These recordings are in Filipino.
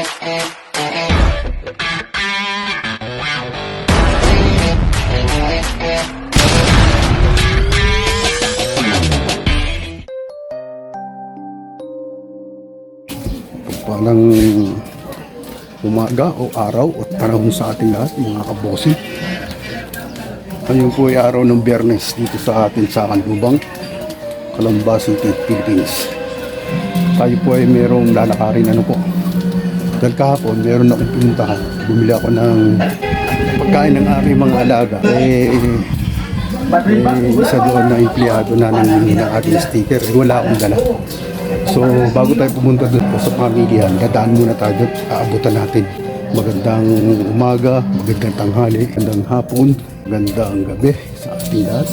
Palang umaga o araw o panahon sa ating lahat mga kabossing. Ngayon po ay araw ng Biyernes dito sa atin sa Kanlubang, Calamba City, Philippines. Tayo po ay merong lalakarin po. Dahil kahapon meron akong pinuntahan. Bumili ako ng pagkain ng aking mga alaga. Isa doon na empleyado na nangingi ng ating sticker. Wala akong dala. So bago tayo pumunta doon sa pamilyan, dadaan muna tayo doon, aabutan natin. Magandang umaga, magandang tanghali, magandang hapon, magandang gabi sa ating lahat.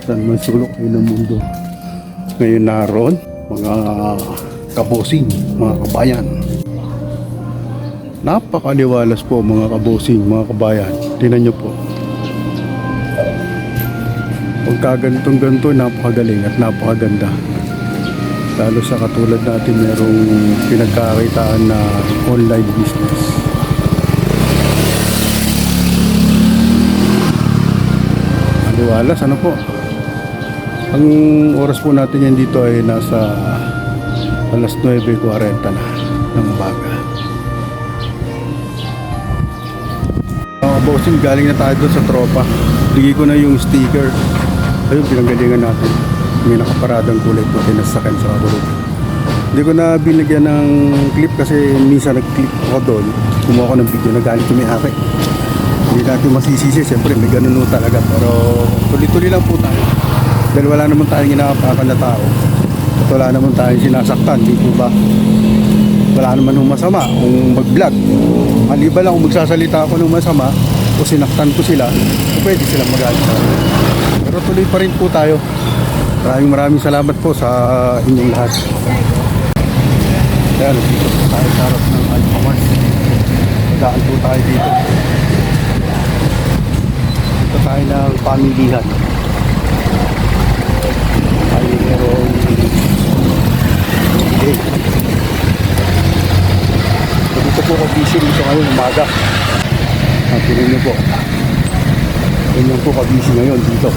Saan man sulok ng mundo ngayon naroon, mga kabosing, mga kabayan. Napakaliwalas po mga kabosing, mga kabayan. Tingnan nyo po. Pagkagantong-ganto, napakagaling at napakaganda. Lalo sa katulad natin merong pinagkakitaan na online business. Aliwalas, ano po? Ang oras po natin yan dito ay nasa alas 9:40 na ng umaga. Mga bossing, galing na tayo doon sa tropa. Bigay ko na yung sticker. Ayun, pinanggalingan natin. May nakaparadang kulay puti na sakyan sa kaburog. Hindi ko na binigyan ng clip kasi minsan nag-clip ako doon. Kumuha ko ng video na galing ko may-ari. Hindi natin masisisi, siyempre may ganun talaga. Pero tuloy-tuloy lang po tayo. Dahil wala naman tayong ginakapakan na tao. At wala naman tayong sinasaktan, di po ba? Wala naman ng masama kung mag-vlog. Maliban lang kung magsasalita ako ng masama o sinaktan ko sila, pwede silang magalit. Pero tuloy pa rin po tayo. Maraming salamat po sa inyong lahat. Kaya dito po tayo sa harap ng Alphamart. Daan po tayo dito. Dito tayo ng pamilihan. Ay merong dito po kabisi dito ngayon umaga. Tingnan nyo po. Ganyan po kabisi ngayon dito.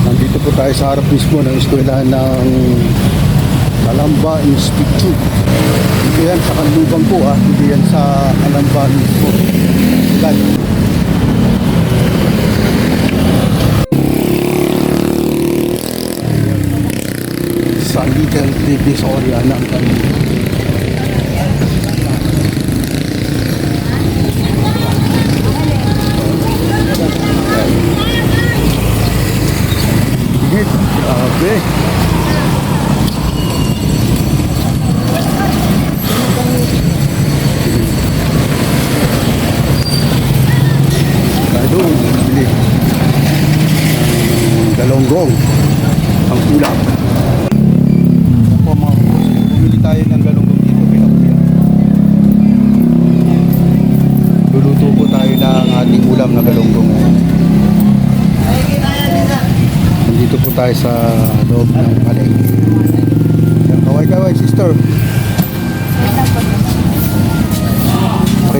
Nandito po tayo sa harap mismo ng eskwelahan ng Calamba Institute. Dito yan sa Kanlubang po hindi yan sa Calamba mismo. Ilan? Sa Little Divisoria ng Kanlubang. Grabe. Tayo bili galonggong ang ulam. Po mga boss, bumili tayo ng galonggong dito pinakuya. Luluto po tayo ng ating ulam na galonggong. Dito po tayo sa loob ng palengke. Kaway-kaway, sister.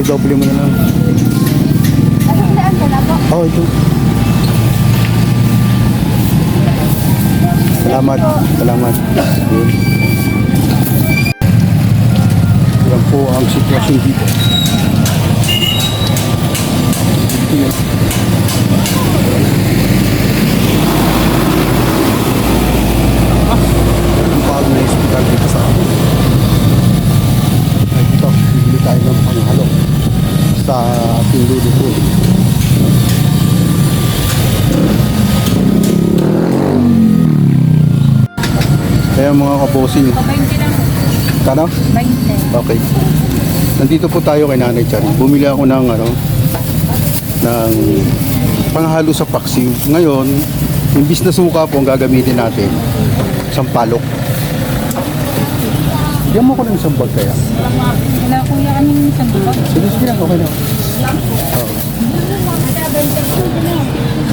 Doble mo na lang. Oh, ito. Salamat. Yan po ang sitwasyon dito. Bagong na hospital dito sa amin. Ito, bibili tayo ng panghalo sa ating luluto. Kaya mga kabosing, kano? 20. Okay. Nandito po tayo kay Nanay Charing. Bumili ako ng ng panghalo sa paksiw. Ngayon, imbis na suka po ang gagamitin natin, sampalok. Diyan mo ko ng isang bag kaya? Wala kuya kami ng isang bag. Sige lang, okay na.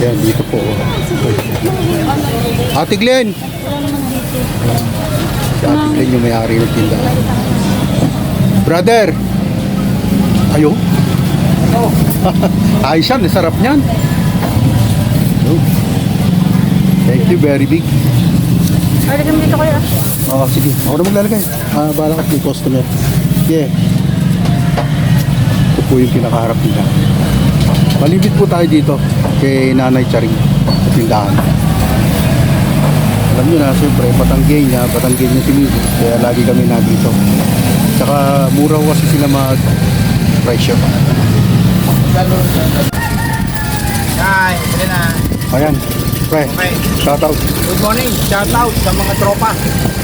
Yan, dito po. Ate Glenn! Si Ate Glenn yung may-ari ng tindahan. Brother! Ayo? Ayos yan, sarap niyan. Oh. Thank you, very big. Ay, lagyan mo dito kayo. Oo, sige. Ako na maglalagay. Bala ka yung customer. Yeah. Ito po yung pinakaharap nila. Malibit po tayo dito kay Nanay Charing sa tindahan. Alam nyo na, siyempre, Batanggay niya si Mili. Kaya lagi kami nandito. Tsaka mura ko kasi sila mag-presyo. Hi, sige na. Ayan, pre, Okay. shoutout. Good morning. Shout out sa mga tropa.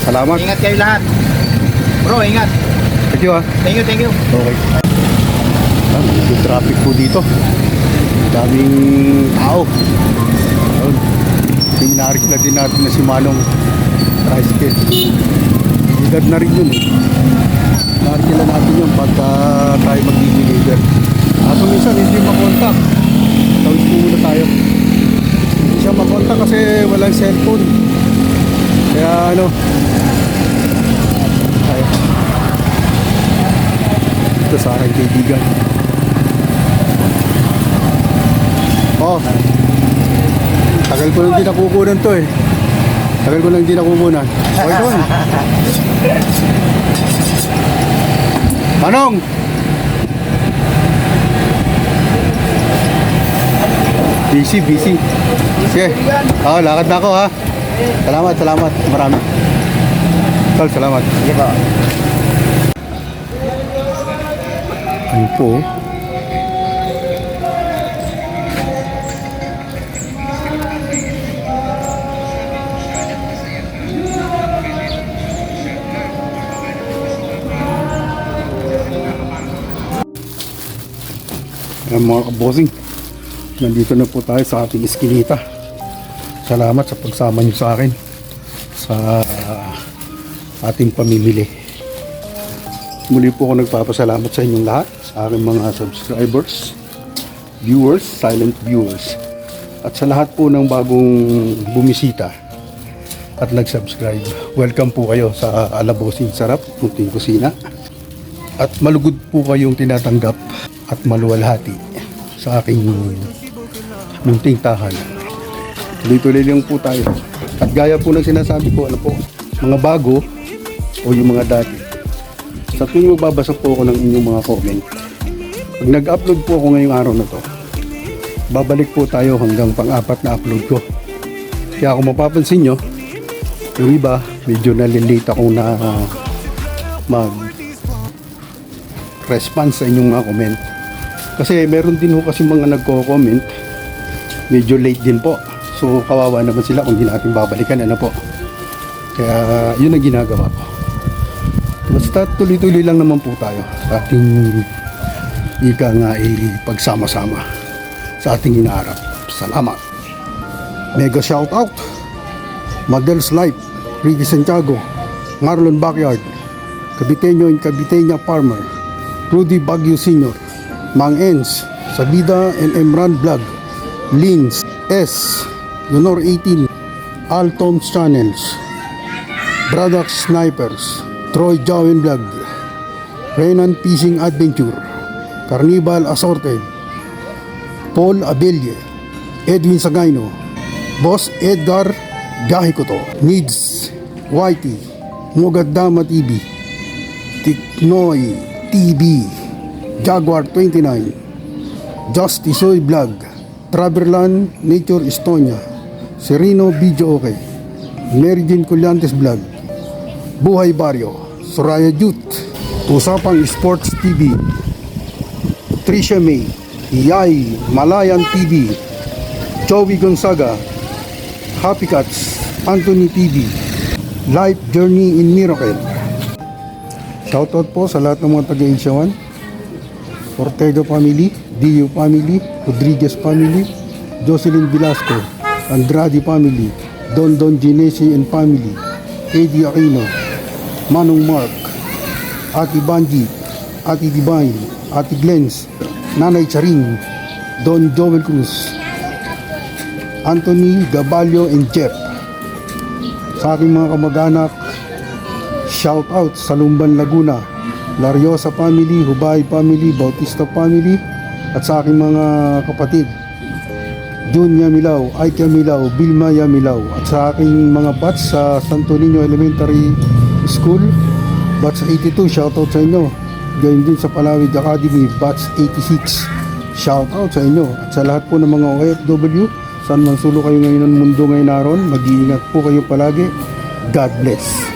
Salamat. Ingat kayo lahat. Bro, ingat. Thank you, Thank you, thank you. Okay. Yung traffic po dito. Daming tao. Ayun. Pinarik na din natin na si Manong tricycle. Edad na rin yun eh. Narikila natin yun pagka tayo mag-deliver. Kaso minsan hindi makontak. Tawid po muna tayo. Hindi siya makontak kasi walang cellphone. Kaya ano. Tayo. Ito sa aking kaibigan. Oh. Tagal ko nang di nakukunan to eh. Tagal ko nang di nakukunan. Okay doon. Manong! Busy. Sige. Lakad na ako ha. Salamat. Marami. Tol, salamat. Sige po. Ano po? Mga kabosing, nandito na po tayo sa ating iskinita. Salamat sa pagsama niyo sa akin sa ating pamimili. Muli po ako nagpapasalamat sa inyong lahat, sa aking mga subscribers, viewers, silent viewers, at sa lahat po ng bagong bumisita at nag-subscribe. Welcome po kayo sa Alabosing Sarap, Munting Kusina. At malugod po kayong tinatanggap at maluwalhati sa aking munting tahanan. Tuloy-tuloy lang po tayo. At gaya po ng sinasabi ko, ano po, mga bago o yung mga dati. Sa tuwing magbabasa po ako ng inyong mga comment, pag nag-upload po ako ngayong araw na to, babalik po tayo hanggang pang-apat na upload ko. Kaya kung mapapansin nyo, yung iba, medyo nalilate ako na mag-response sa inyong mga comment. Kasi meron din ho kasi mga nagko-comment, medyo late din po. So kawawa naman sila kung hindi natin babalikan, ano po. Kaya yun ang ginagawa ko. Basta tuloy-tuloy lang naman po tayo sa ating ika nga pagsama-sama sa ating inaarap. Salamat. Mega shout out Madel's Life, Ricky Santiago, Marlon Backyard, Caviteño and Caviteña Farmer, Rudy Baguio Sr., Mang Ens, Sabida and Emran Vlog, Lins, S, Honor 18, Altom's Channels, Braddock Snipers, Troy Jawin Vlog, Renan Fishing Adventure, Carnival Assorted, Paul Abelye, Edwin Sagayno, Boss Edgar Gahikoto, Needs, Whitey, Mugadama TV, Tiknoy TV, Jaguar 29, Justisoy Vlog, Traverland Nature Estonia, Sereno Video Okay, Mary Jane Collantes Vlog, Buhay Barrio, Soraya Youth, Usapang Sports TV, Tricia May, Yay Malayan TV, Joey Gonzaga, Happy Cats, Anthony TV, Life Journey in Miracle. Shoutout po sa lahat ng mga taga-Asia 1, Ortega family, Dio family, Rodriguez family, Jocelyn Velasco, Andrade family, Don Ginesi and family, Eddie Aquino, Manong Mark, Ati Banji, Ati Divine, Ati Glens, Nanay Charing, Don Joel Cruz, Anthony Gabalio and Jeff. Sa aking mga kamag-anak, shout out sa Lumban, Laguna, Lariosa family, Hubay family, Bautista family, at sa aking mga kapatid, Jun Yamilaw, Ike Yamilaw, Vilma Yamilaw, at sa aking mga batch sa Santo Niño Elementary School, batch 82, shoutout sa inyo. Gayon din sa Palawid Academy, batch 86, shoutout sa inyo. At sa lahat po ng mga OFW, saan man sulo kayo ngayon ng mundo ngayon naroon, mag-iingat po kayo palagi. God bless.